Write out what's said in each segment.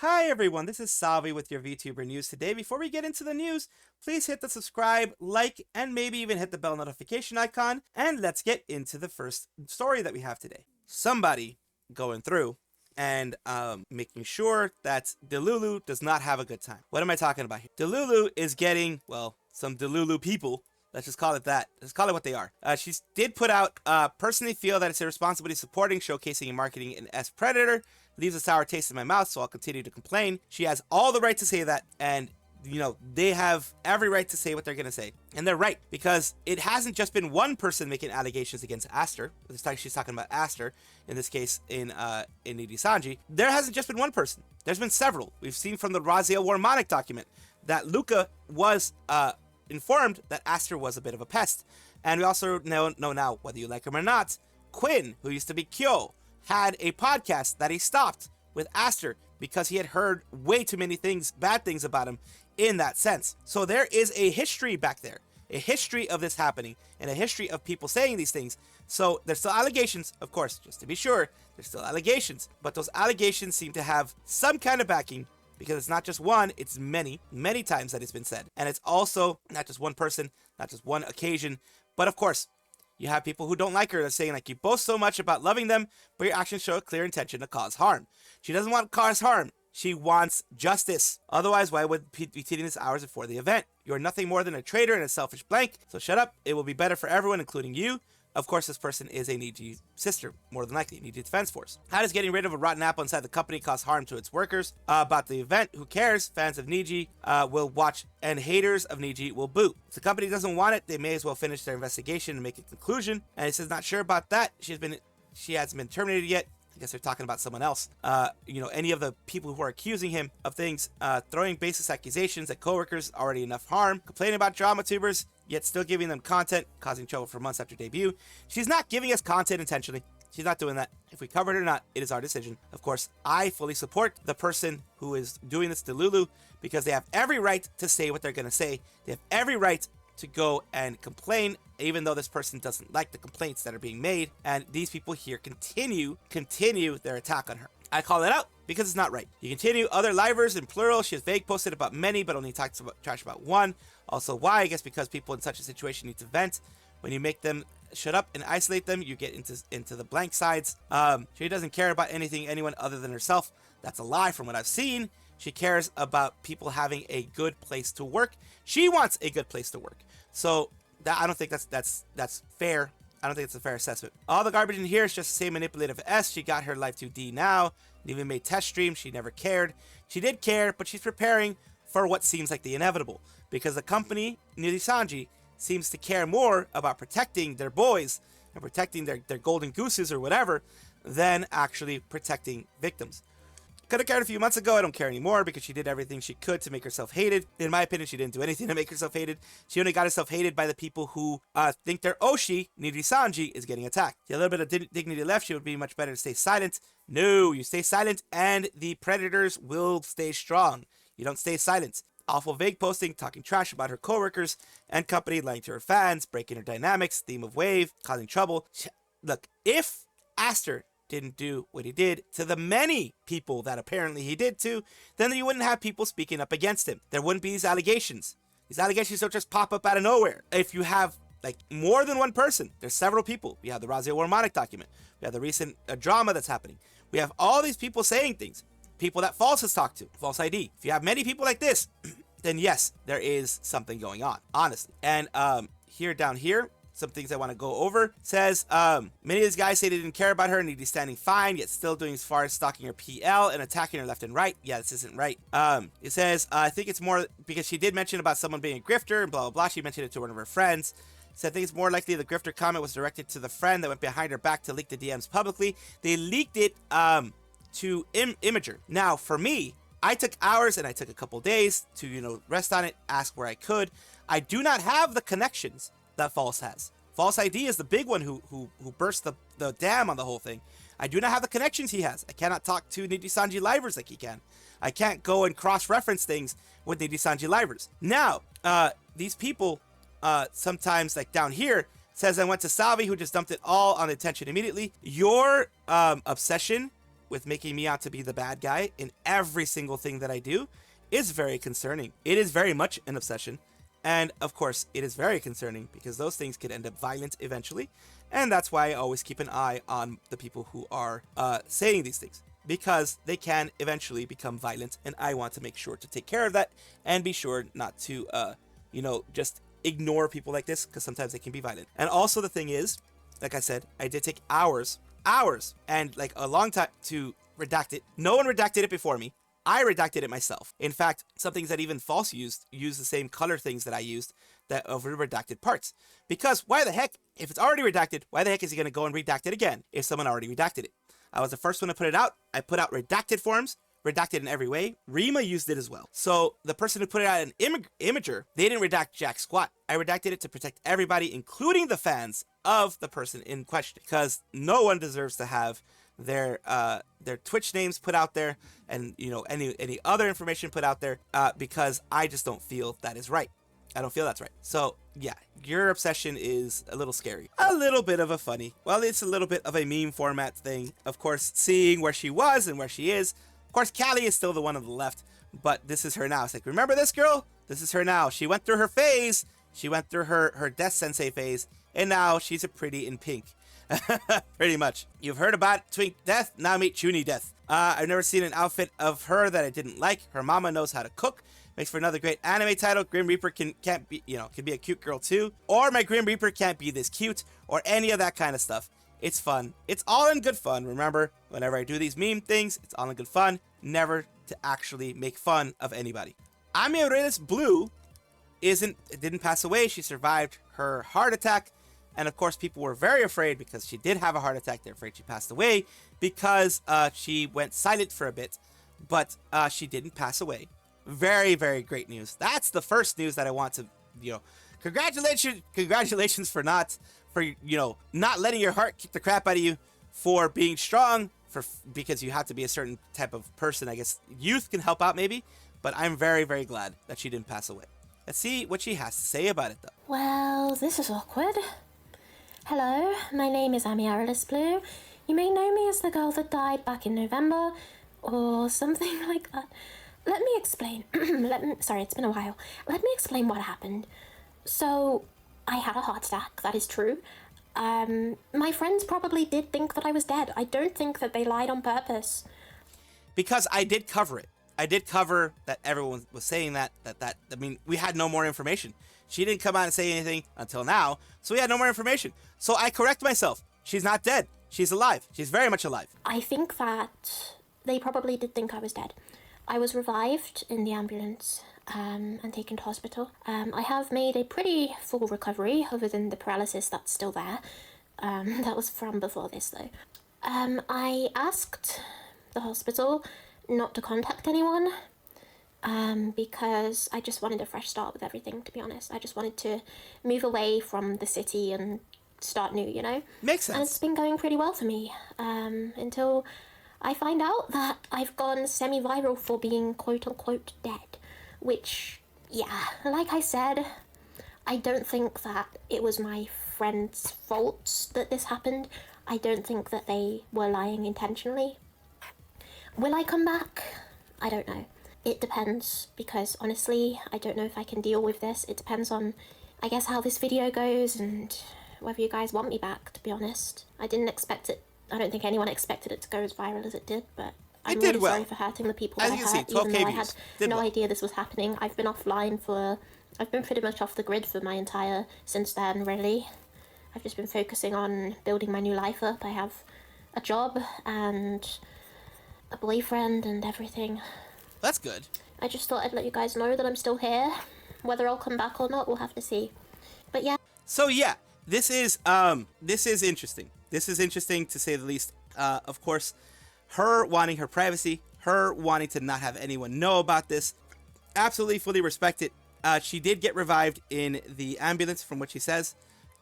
Hi everyone, this is Salvi with your VTuber news today. Before we get into the news, please hit the subscribe, like, and maybe even hit the bell notification icon, and let's get into the first story that we have today. Somebody going through and making sure that Delulu does not have a good time. What am I talking about here? Delulu is getting, well, some Delulu people. Let's just call it that. Let's call it what they are. She did put out, personally feel that it's a responsibility supporting, showcasing, and marketing an S Predator. Leaves a sour taste in my mouth, so I'll continue to complain. She has all the right to say that, and, you know, they have every right to say what they're going to say. And they're right, because it hasn't just been one person making allegations against Aster. This time she's talking about Aster, in this case, in Nijisanji. There hasn't just been one person. There's been several. We've seen from the Raziel Warmonic document that Luca was, informed that Aster was a bit of a pest. And we also know now, whether you like him or not, Quinn, who used to be Kyo, had a podcast that he stopped with Aster because he had heard way too many things, bad things about him in that sense. So there is a history back there, a history of this happening, and a history of people saying these things. So there's still allegations, of course, just to be sure, there's still allegations, but those allegations seem to have some kind of backing, because it's not just one, it's many, many times that it's been said. And it's also not just one person, not just one occasion, but of course, you have people who don't like her that's saying, like, you boast so much about loving them, but your actions show a clear intention to cause harm. She doesn't want to cause harm. She wants justice. Otherwise, why would be tweeting this hours before the event? You're nothing more than a traitor and a selfish blank, so shut up. It will be better for everyone, including you. Of course, this person is a Niji sister, more than likely, Niji Defense Force. How does getting rid of a rotten apple inside the company cause harm to its workers? About the event, who cares? Fans of Niji will watch, and haters of Niji will boo. If the company doesn't want it, they may as well finish their investigation and make a conclusion. And he says not sure about that. She hasn't been terminated yet. I guess they're talking about someone else. Any of the people who are accusing him of things, throwing baseless accusations at coworkers, already enough harm, complaining about drama tubers, yet still giving them content, causing trouble for months after debut. She's not giving us content intentionally. She's not doing that. If we cover it or not, it is our decision. Of course, I fully support the person who is doing this to Lulu, because they have every right to say what they're going to say. They have every right to go and complain, even though this person doesn't like the complaints that are being made. And these people here continue their attack on her. I call it out because it's not right. You continue other livers in plural. She has vague posted about many, but only talks about trash about one. Also, why? I guess because people in such a situation need to vent. When you make them shut up and isolate them, you get into the blank sides. She doesn't care about anyone other than herself. That's a lie from what I've seen. She cares about people having a good place to work. She wants a good place to work. So I don't think that's fair. I don't think it's a fair assessment. All the garbage in here is just the same manipulative S. She got her life 2D now. Even made test streams. She never cared. She did care, but she's preparing for what seems like the inevitable, because the company, Nijisanji, seems to care more about protecting their boys and protecting their golden gooses or whatever than actually protecting victims. Could have cared a few months ago. I don't care anymore, because she did everything she could to make herself hated. In my opinion, she didn't do anything to make herself hated. She only got herself hated by the people who think their Oshi, Nijisanji, is getting attacked. A little bit of dignity left. She would be much better to stay silent. No, you stay silent and the predators will stay strong. You don't stay silent. Awful vague posting, talking trash about her coworkers and company, lying to her fans, breaking her dynamics, theme of wave, causing trouble. Look, if Aster didn't do what he did to the many people that apparently he did to, then you wouldn't have people speaking up against him. There wouldn't be these allegations. These allegations don't just pop up out of nowhere. If you have like more than one person, there's several people. We have the Raziel Warmonic document. We have the recent drama that's happening. We have all these people saying things. People that False has talked to. False ID. If you have many people like this, then yes, there is something going on, honestly. And down here, some things I want to go over. It says, many of these guys say they didn't care about her and he'd be standing fine, yet still doing as far as stalking her PL and attacking her left and right. Yeah, this isn't right. It says, I think it's more because she did mention about someone being a grifter and blah, blah, blah. She mentioned it to one of her friends. So I think it's more likely the grifter comment was directed to the friend that went behind her back to leak the DMs publicly. They leaked it to Imager. Now, for me, I took hours and I took a couple days to, rest on it, ask where I could. I do not have the connections that False has. False ID is the big one who burst the dam on the whole thing. I do not have the connections he has. I cannot talk to Nijisanji livers like he can. I can't go and cross-reference things with Nijisanji livers. Now, these people, sometimes, like down here, says I went to Salvi, who just dumped it all on attention immediately. Your obsession with making me out to be the bad guy in every single thing that I do is very concerning. It is very much an obsession. And of course, it is very concerning because those things could end up violent eventually. And that's why I always keep an eye on the people who are saying these things, because they can eventually become violent. And I want to make sure to take care of that and be sure not to, just ignore people like this, because sometimes they can be violent. And also the thing is, like I said, I did take hours, and like a long time to redact it. No one redacted it before me. I redacted it myself. In fact, some things that even false use the same color things that I used that of redacted parts. Because why the heck, if it's already redacted, why the heck is he going to go and redact it again if someone already redacted it? I was the first one to put it out. I put out redacted forms, redacted in every way. Rima used it as well. So the person who put it out in Imager, they didn't redact jack squat. I redacted it to protect everybody, including the fans of the person in question, because no one deserves to have their Twitch names put out there and any other information put out there, because I just don't feel that is right. I don't feel that's right. So yeah, your obsession is a little scary, a little bit of a funny, well, it's a little bit of a meme format thing. Of course, seeing where she was and where she is. Of course, Calli is still the one on the left, but this is her now. It's like, remember this girl? This is her now. She went through her phase. She went through her Death Sensei phase, and now she's a pretty in pink. Pretty much. You've heard about Twink Death, now meet Chuni Death. I've never seen an outfit of her that I didn't like. Her mama knows how to cook. Makes for another great anime title. Grim Reaper can be a cute girl too. Or my Grim Reaper can't be this cute, or any of that kind of stuff. It's fun. It's all in good fun. Remember, whenever I do these meme things, it's all in good fun. Never to actually make fun of anybody. Amaryllis Blue didn't pass away. She survived her heart attack. And of course, people were very afraid because she did have a heart attack. They're afraid she passed away because she went silent for a bit. But she didn't pass away. Very, very great news. That's the first news that I want to, congratulations for not letting your heart kick the crap out of you, for being strong, because you have to be a certain type of person. I guess youth can help out maybe, but I'm very, very glad that she didn't pass away. Let's see what she has to say about it though. Well, this is awkward. Hello, my name is Amaryllis Blue. You may know me as the girl that died back in November, or something like that. Let me explain. Sorry, it's been a while. Let me explain what happened. So, I had a heart attack, that is true. My friends probably did think that I was dead. I don't think that they lied on purpose. Because I did cover it. I did cover that everyone was saying that we had no more information. She didn't come out and say anything until now, so we had no more information. So I correct myself. She's not dead. She's alive. She's very much alive. I think that they probably did think I was dead. I was revived in the ambulance and taken to hospital. I have made a pretty full recovery, other than the paralysis that's still there. That was from before this, though. I asked the hospital not to contact anyone because I just wanted a fresh start with everything, to be honest. I just wanted to move away from the city and start new, Makes sense. And it's been going pretty well for me until I find out that I've gone semi-viral for being quote-unquote dead, which, yeah, like I said, I don't think that it was my friend's fault that this happened. I don't think that they were lying intentionally. Will I come back? I don't know. It depends, because honestly, I don't know if I can deal with this. It depends on, I guess, how this video goes and whether you guys want me back, to be honest. I didn't expect it. I don't think anyone expected it to go as viral as it did, but I'm really sorry for hurting the people that I hurt, even though I had no idea this was happening. I've been I've been pretty much off the grid for my entire, since then, really. I've just been focusing on building my new life up. I have a job and a boyfriend and everything. That's good. I just thought I'd let you guys know that I'm still here. Whether I'll come back or not, we'll have to see. But yeah. So yeah, this is interesting. This is interesting to say the least. Of course, her wanting her privacy, her wanting to not have anyone know about this, absolutely fully respect it. She did get revived in the ambulance, from what she says.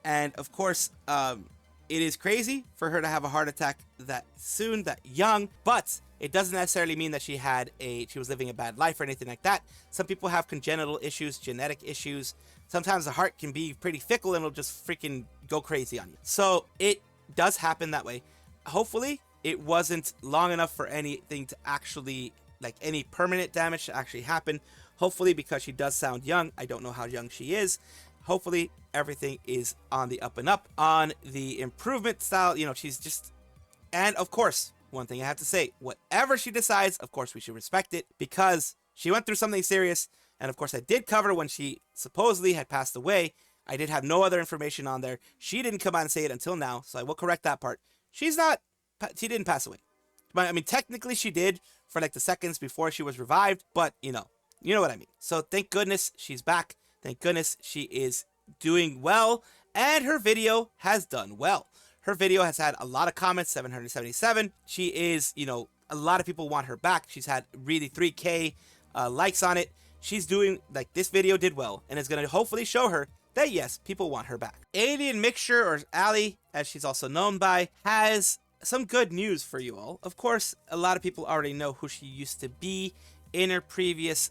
And of course, it is crazy for her to have a heart attack that soon, that young, but it doesn't necessarily mean that she was living a bad life or anything like that. Some people have congenital issues, genetic issues. Sometimes the heart can be pretty fickle and it'll just freaking go crazy on you. So it does happen that way. Hopefully it wasn't long enough for anything to actually, like any permanent damage to actually happen. Hopefully, because she does sound young, I don't know how young she is, hopefully everything is on the up and up, on the improvement style. You know, she's just, and of course, one thing I have to say, whatever she decides, of course we should respect it, because she went through something serious. And of course I did cover when she supposedly had passed away. I did have no other information on there. She didn't come out and say it until now, so I will correct that part. She didn't pass away. But I mean, technically she did for like the seconds before she was revived, but you know what I mean. So thank goodness she's back. Thank goodness she is doing well, and her video has done well. Her video has had a lot of comments, 777. She is, you know, a lot of people want her back. She's had really 3K likes on it. She's doing, like, this video did well, and it's going to hopefully show her that, yes, people want her back. AlienMIxture, or Ali, as she's also known by, has some good news for you all. Of course, a lot of people already know who she used to be in her previous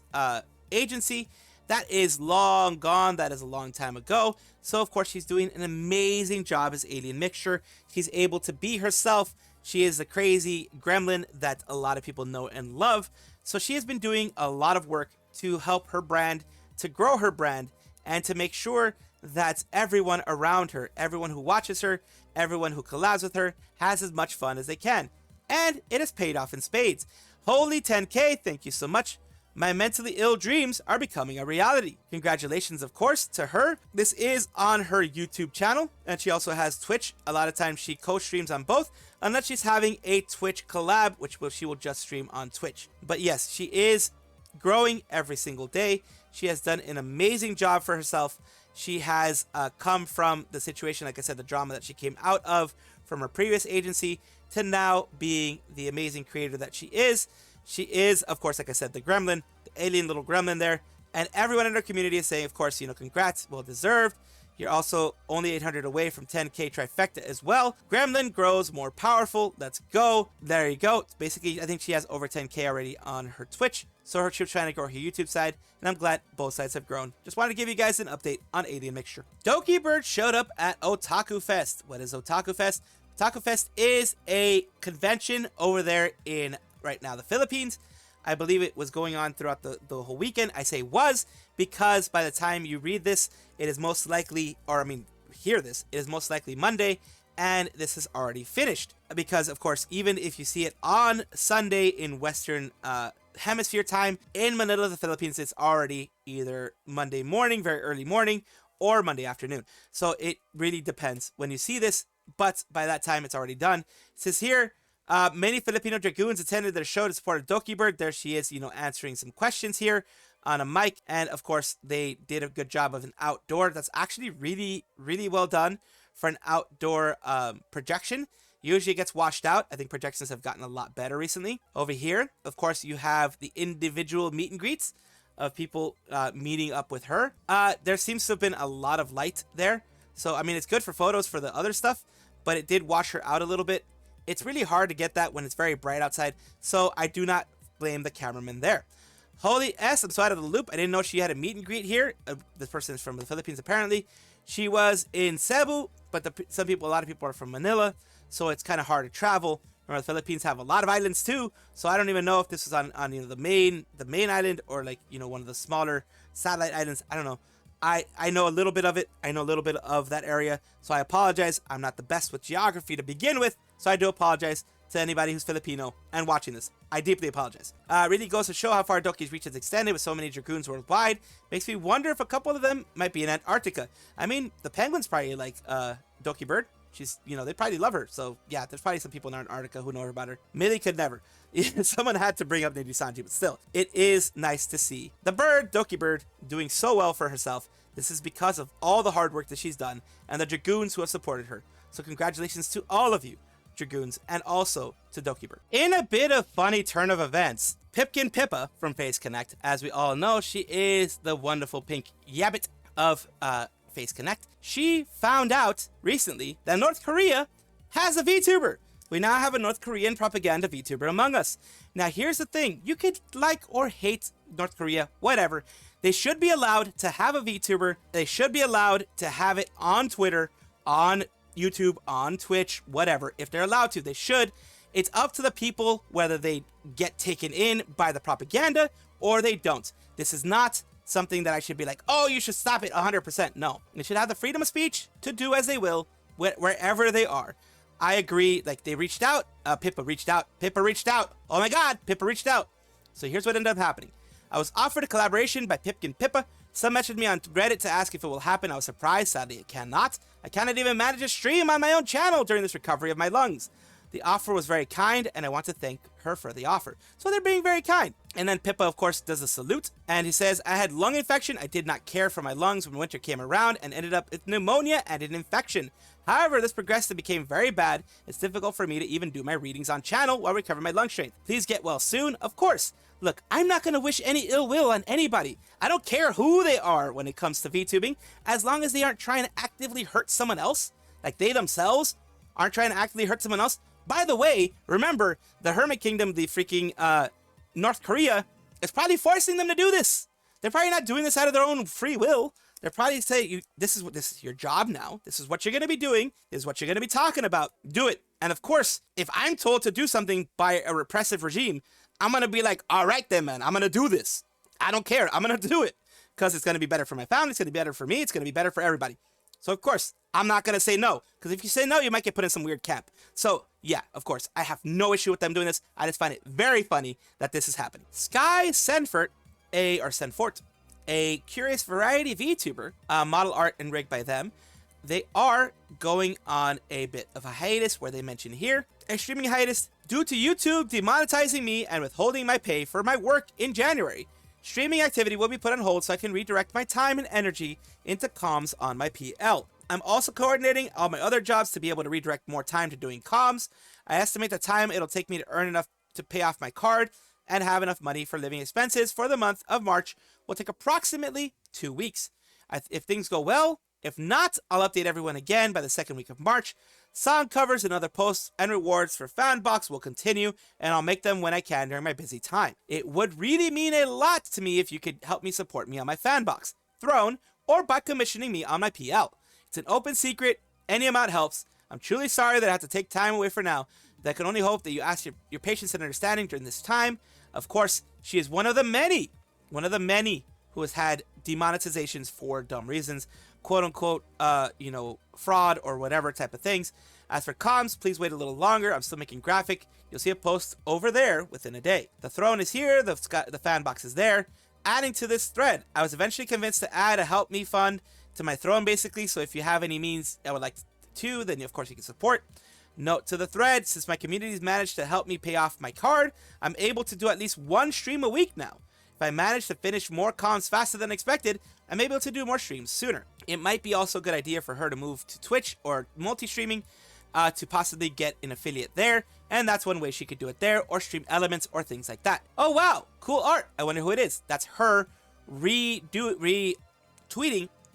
agency. That is long gone. That is a long time ago. So, of course, she's doing an amazing job as AlienMIxture. She's able to be herself. She is the crazy gremlin that a lot of people know and love. So she has been doing a lot of work to help her brand, to grow her brand, and to make sure that everyone around her, everyone who watches her, everyone who collabs with her, has as much fun as they can. And it has paid off in spades. Holy 10K, thank you so much. My mentally ill dreams are becoming a reality. Congratulations, of course, to her. This is on her YouTube channel, and she also has Twitch. A lot of times she co-streams on both, unless she's having a Twitch collab, which she will just stream on Twitch. But yes, she is growing every single day. She has done an amazing job for herself. She has come from the situation, like I said, the drama that she came out of from her previous agency, to now being the amazing creator that she is. She is, of course, like I said, the gremlin, the alien little gremlin there. And everyone in her community is saying, of course, you know, congrats, well deserved. You're also only 800 away from 10K trifecta as well. Gremlin grows more powerful. Let's go. There you go. Basically, I think she has over 10K already on her Twitch. So she's trying to grow her YouTube side, and I'm glad both sides have grown. Just wanted to give you guys an update on AlienMIxture. Dokibird showed up at Otaku Fest. What is Otaku Fest? Otaku Fest is a convention over there in, right now, the Philippines. I believe it was going on throughout the whole weekend. I say was because by the time you read this, it is most likely, or I mean, hear this, it is most likely Monday, and this is already finished. Because, of course, even if you see it on Sunday in Western Hemisphere time, in Manila, the Philippines, it's already either Monday morning, very early morning, or Monday afternoon. So it really depends when you see this, but by that time, it's already done. It says here, many Filipino Dragoons attended their show to support Dokibird. There she is, you know, answering some questions here on a mic. And of course, they did a good job of an outdoor. That's actually really, really well done for an outdoor projection. Usually it gets washed out. I think projections have gotten a lot better recently. Over here, of course, you have the individual meet and greets of people meeting up with her. There seems to have been a lot of light there. So, I mean, it's good for photos for the other stuff, but it did wash her out a little bit. It's really hard to get that when it's very bright outside, so I do not blame the cameraman there. Holy S, I'm so out of the loop. I didn't know she had a meet and greet here. This person is from the Philippines, apparently. She was in Cebu, but a lot of people are from Manila, so it's kind of hard to travel. Remember, the Philippines have a lot of islands too, so I don't even know if this was on you know, the main island, or like, you know, one of the smaller satellite islands. I don't know. I know a little bit of it. I know a little bit of that area, so I apologize. I'm not the best with geography to begin with, so I do apologize to anybody who's Filipino and watching this. I deeply apologize. Really goes to show how far Doki's reach is extended with so many dragoons worldwide. Makes me wonder if a couple of them might be in Antarctica. I mean, the penguins probably like Dokibird. She's, you know, they probably love her. So yeah, there's probably some people in Antarctica who know about her. Millie could never. Someone had to bring up Nijisanji, but still, it is nice to see the bird, Dokibird, doing so well for herself. This is because of all the hard work that she's done and the dragoons who have supported her. So congratulations to all of you, dragoons, and also to Dokibird. In a bit of funny turn of events, Pipkin Pippa from Face Connect, as we all know, she is the wonderful pink yabbit of Face Connect. She found out recently that North Korea has a VTuber. We now have a North Korean propaganda VTuber among us. Now here's the thing, you could like or hate North Korea, whatever. They should be allowed to have a VTuber. They should be allowed to have it on Twitter, on YouTube, on Twitch, whatever. If they're allowed to, they should. It's up to the people whether they get taken in by the propaganda or they don't. This is not something that I should be like, oh, you should stop it 100%. No, they should have the freedom of speech to do as they will wherever they are. I agree. Like, they reached out. Pippa reached out. Oh my God, Pippa reached out. So here's what ended up happening. I was offered a collaboration by Pipkin Pippa. Some messaged me on Reddit to ask if it will happen. I was surprised. Sadly, it cannot. I cannot even manage a stream on my own channel during this recovery of my lungs. The offer was very kind, and I want to thank her for the offer. So they're being very kind. And then Pippa, of course, does a salute, and he says, I had lung infection. I did not care for my lungs when winter came around and ended up with pneumonia and an infection. However, this progressed and became very bad. It's difficult for me to even do my readings on channel while recovering my lung strength. Please get well soon. Of course. Look, I'm not going to wish any ill will on anybody. I don't care who they are when it comes to VTubing, as long as they aren't trying to actively hurt someone else. Like, they themselves aren't trying to actively hurt someone else. By the way, remember, the Hermit Kingdom, the freaking North Korea, is probably forcing them to do this. They're probably not doing this out of their own free will. They're probably saying, this is your job now. This is what you're going to be doing. This is what you're going to be talking about. Do it. And of course, if I'm told to do something by a repressive regime, I'm going to be like, all right then, man, I'm going to do this. I don't care. I'm going to do it because it's going to be better for my family. It's going to be better for me. It's going to be better for everybody. So, of course, I'm not going to say no, because if you say no, you might get put in some weird camp. So, yeah, of course, I have no issue with them doing this. I just find it very funny that this is happening. Skye Senfort, a curious variety VTuber, model art and rig by them. They are going on a bit of a hiatus, where they mention here, a streaming hiatus due to YouTube demonetizing me and withholding my pay for my work in January. Streaming activity will be put on hold so I can redirect my time and energy into comms on my PL. I'm also coordinating all my other jobs to be able to redirect more time to doing comms. I estimate the time it'll take me to earn enough to pay off my card and have enough money for living expenses for the month of March will take approximately 2 weeks. If things go well, if not, I'll update everyone again by the second week of March. Song covers and other posts and rewards for Fanbox will continue, and I'll make them when I can during my busy time. It would really mean a lot to me if you could help me support me on my Fanbox, Throne, or by commissioning me on my PL. It's an open secret. Any amount helps. I'm truly sorry that I have to take time away for now. I can only hope that you ask your patience and understanding during this time. Of course, she is one of the many who has had demonetizations for dumb reasons, quote unquote, fraud or whatever type of things. As for comms, please wait a little longer. I'm still making graphic. You'll see a post over there within a day. The throne is here. The fan box is there. Adding to this thread, I was eventually convinced to add a help me fund to my throne, basically. So if you have any means I would like to, then of course you can support. Note to the thread, since my community's managed to help me pay off my card, I'm able to do at least one stream a week now. If I manage to finish more comms faster than expected, I'm able to do more streams sooner. It might be also a good idea for her to move to Twitch or multi-streaming to possibly get an affiliate there, and that's one way she could do it there, or stream elements or things like that. Oh wow, cool art. I wonder who it is. That's her retweeting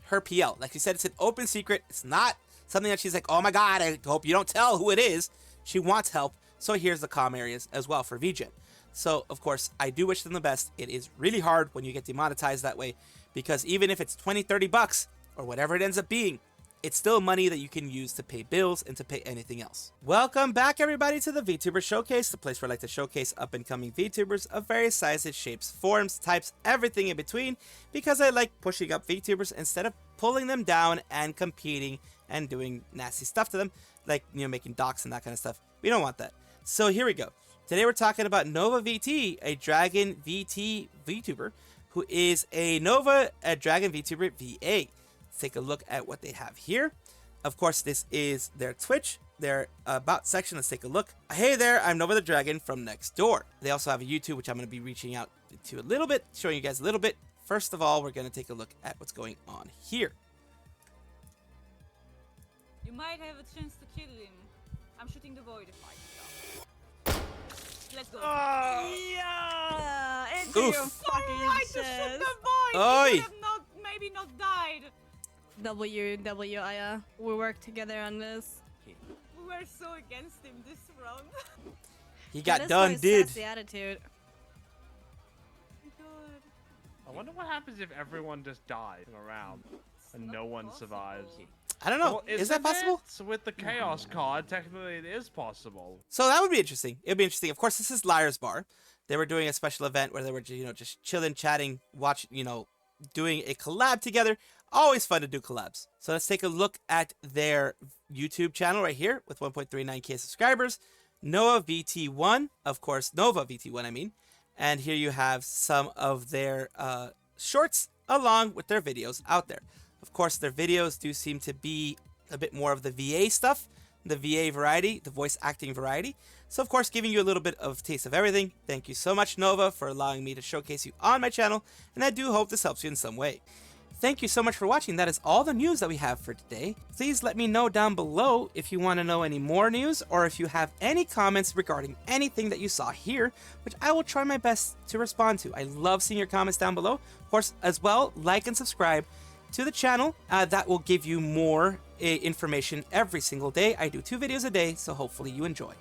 her PL. Like she said, it's an open secret. It's not something that she's like, oh my god, I hope you don't tell who it is. She wants help, so here's the comm areas as well for VGen. So, of course, I do wish them the best. It is really hard when you get demonetized that way, because even if it's 20, 30 bucks, or whatever it ends up being, it's still money that you can use to pay bills and to pay anything else. Welcome back, everybody, to the Vtuber Showcase, the place where I like to showcase up-and-coming VTubers of various sizes, shapes, forms, types, everything in between, because I like pushing up VTubers instead of pulling them down and competing and doing nasty stuff to them, like, making docs and that kind of stuff. We don't want that. So here we go. Today we're talking about NovaVT, a Dragon VT VTuber, who is a Dragon VTuber VA. Let's take a look at what they have here. Of course, this is their Twitch, their about section. Let's take a look. Hey there, I'm Nova the Dragon from next door. They also have a YouTube, which I'm going to be reaching out to a little bit, showing you guys a little bit. First of all, we're going to take a look at what's going on here. You might have a chance to kill him. I'm shooting the void if I can. Let's go. Yeah! Into your fucking right to shoot chest. the void! Oi! He would have maybe not died. Aya. We work together on this. We were so against him this round. He got That is done, my did. sassy attitude. God. I wonder what happens if everyone just dies in a round and no one survives. I don't know. Well, Is that possible? With the Chaos card, technically it is possible. So that would be interesting. It'd be interesting. Of course, this is Liar's Bar. They were doing a special event where they were, just chilling, chatting, watching, doing a collab together. Always fun to do collabs. So let's take a look at their YouTube channel right here with 1.39k subscribers. NovaVT1, of course, NovaVT1, I mean. And here you have some of their shorts along with their videos out there. Of course, their videos do seem to be a bit more of the VA stuff, the VA variety, the voice acting variety. So, of course, giving you a little bit of taste of everything. Thank you so much, Nova, for allowing me to showcase you on my channel, and I do hope this helps you in some way. Thank you so much for watching. That is all the news that we have for today. Please let me know down below if you want to know any more news or if you have any comments regarding anything that you saw here, which I will try my best to respond to. I love seeing your comments down below. Of course, as well, like and subscribe to the channel. That will give you more information every single day. I do 2 videos a day, so hopefully you enjoy.